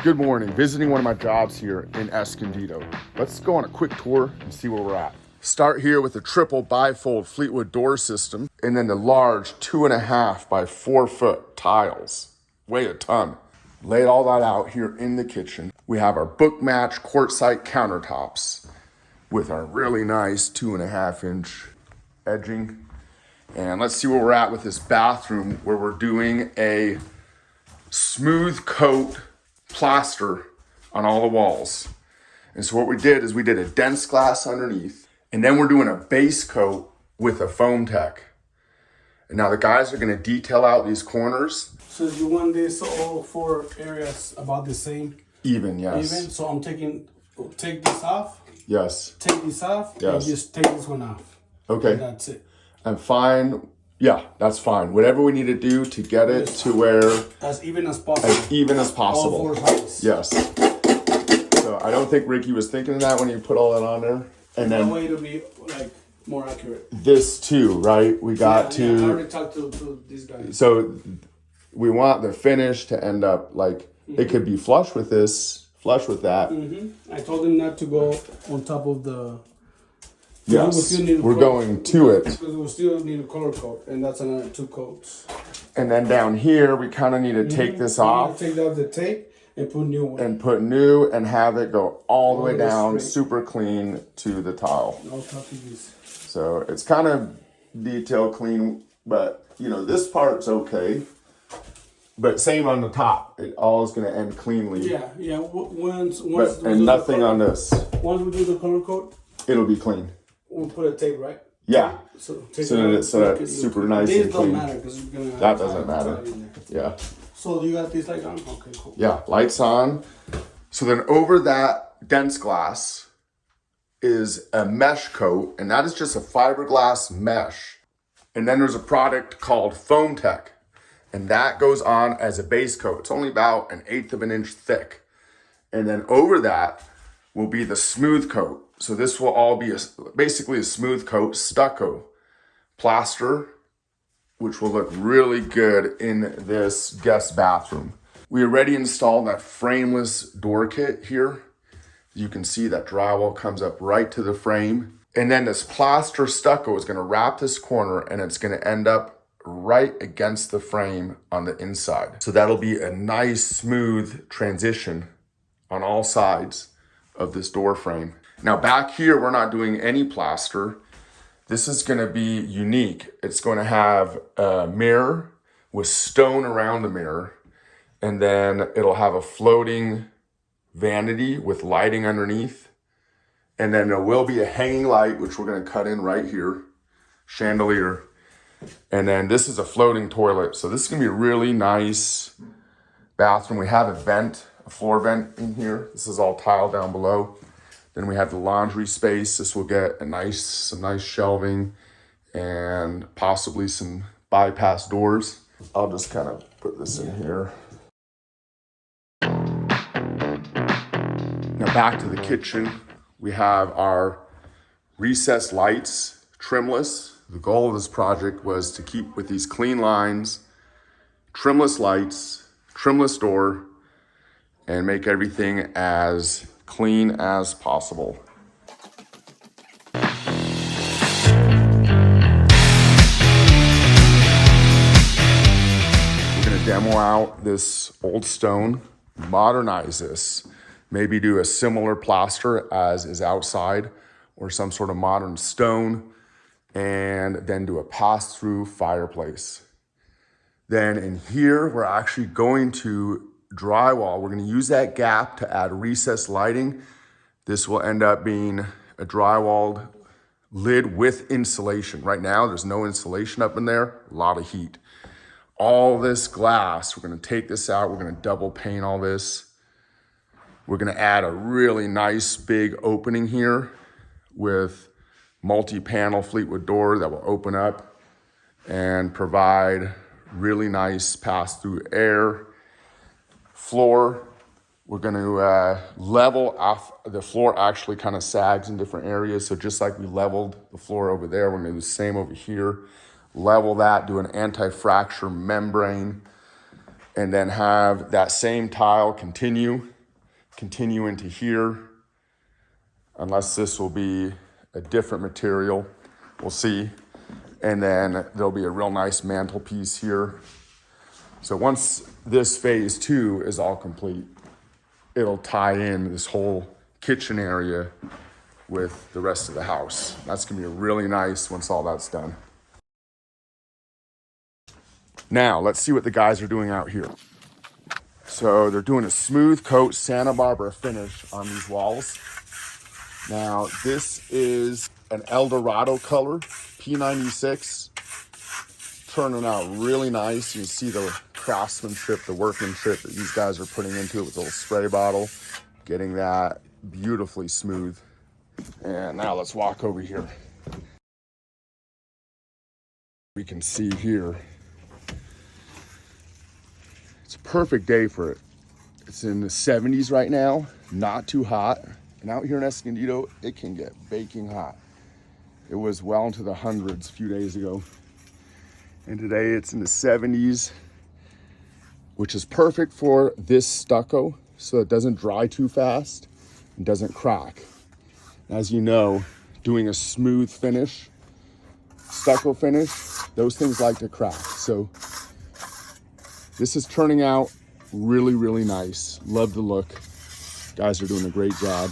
Good morning. Visiting one of my jobs here in Escondido. Let's go on a quick tour and see where we're at. Start here with the triple bifold Fleetwood door system and then the large 2.5 by 4 foot tiles. Weigh a ton. Laid all that out here in the kitchen. We have our book match quartzite countertops with our really nice 2.5 inch edging. And let's see where we're at with this bathroom where we're doing a smooth coat plaster on all the walls. And so what we did is we did a dense glass underneath, and then we're doing a base coat with a foam tech. And now the guys are gonna detail out these corners. So you want this all 4 areas about the same? Even, yes. Even, so I'm take this off, Yes. take this off, Yes. and just take this one off. Okay. And that's it. I'm fine. Yeah, that's fine. Whatever we need to do to get it to where As even as possible. as All possible. 4 sides. Yes. So I don't think Ricky was thinking of that when he put all that on there. And That then way it'll be like more accurate. this too, right? We got Yeah, I to, already talked to these guys. so we want the finish to end up like, it could be flush with this, flush with that. I told them not to go on top of the. Yes, We still need a we're color- going to it. Because we still need a color coat, and that's another 2 coats. And then down here, we kind of need to take this We need to off take off the tape and put new one. and put new and have it go all the way the way down, straight. super clean to the tile. I'll copy this. So it's kind of detail clean, but you know, this part's okay. But same on the top, it all is gonna end cleanly. Yeah. Once we But, do and the nothing color- on this. Once we do the color coat, It'll be clean. we'll put a tape, right? Yeah, So take So it that out, it's, so make that it it's look super clean. nice These and don't clean. matter because you're gonna. That doesn't matter. in there. Yeah. So you got these light on? Okay, cool. Yeah, lights on. So then over that dense glass is a mesh coat, and that is just a fiberglass mesh. And then there's a product called Foam Tech, and that goes on as a base coat. It's only about 1/8 of an inch thick. And then over that will be the smooth coat. So this will all be basically a smooth coat stucco plaster, which will look really good in this guest bathroom. We already installed that frameless door kit here. You can see that drywall comes up right to the frame. And then this plaster stucco is gonna wrap this corner and it's gonna end up right against the frame on the inside. So that'll be a nice smooth transition on all sides of this door frame. Now back here, we're not doing any plaster. This is gonna be unique. It's gonna have a mirror with stone around the mirror, and then it'll have a floating vanity with lighting underneath. And then there will be a hanging light, which we're gonna cut in right here, chandelier. And then this is a floating toilet. So this is gonna be a really nice bathroom. We have a vent, a floor vent in here. This is all tiled down below. Then we have the laundry space. This will get some nice shelving and possibly some bypass doors. I'll just kind of put this in here. Now back to the kitchen. We have our recessed lights, trimless. The goal of this project was to keep with these clean lines, trimless lights, trimless door, and make everything as clean as possible. We're gonna demo out this old stone, modernize this, maybe do a similar plaster as is outside or some sort of modern stone, and then do a pass-through fireplace. Then in here, we're actually going to drywall. We're gonna use that gap to add recessed lighting. This will end up being a drywalled lid with insulation. Right now, there's no insulation up in there, a lot of heat. All this glass, we're gonna take this out, we're gonna double pane all this. We're gonna add a really nice big opening here with multi-panel Fleetwood door that will open up and provide really nice pass-through air. Floor, we're gonna level off. The floor actually kind of sags in different areas. So just like we leveled the floor over there, we're gonna do the same over here. Level that, do an anti-fracture membrane. and then have that same tile continue into here, unless this will be a different material. We'll see. And then there'll be a real nice mantelpiece here. So once this phase 2 is all complete, it'll tie in this whole kitchen area with the rest of the house. That's gonna be really nice once all that's done. Now, let's see what the guys are doing out here. So they're doing a smooth coat Santa Barbara finish on these walls. Now, this is an Eldorado color, P96. Turning out really nice. You can see the craftsmanship, the workmanship that these guys are putting into it with a little spray bottle, getting that beautifully smooth. And now let's walk over here. We can see here, it's a perfect day for it. It's in the 70s right now, not too hot. And out here in Escondido, it can get baking hot. It was well into the hundreds a few days ago. And today it's in the 70s, which is perfect for this stucco so it doesn't dry too fast and doesn't crack. As you know, doing a smooth finish, stucco finish, those things like to crack. So this is turning out really, really nice. Love the look. Guys are doing a great job.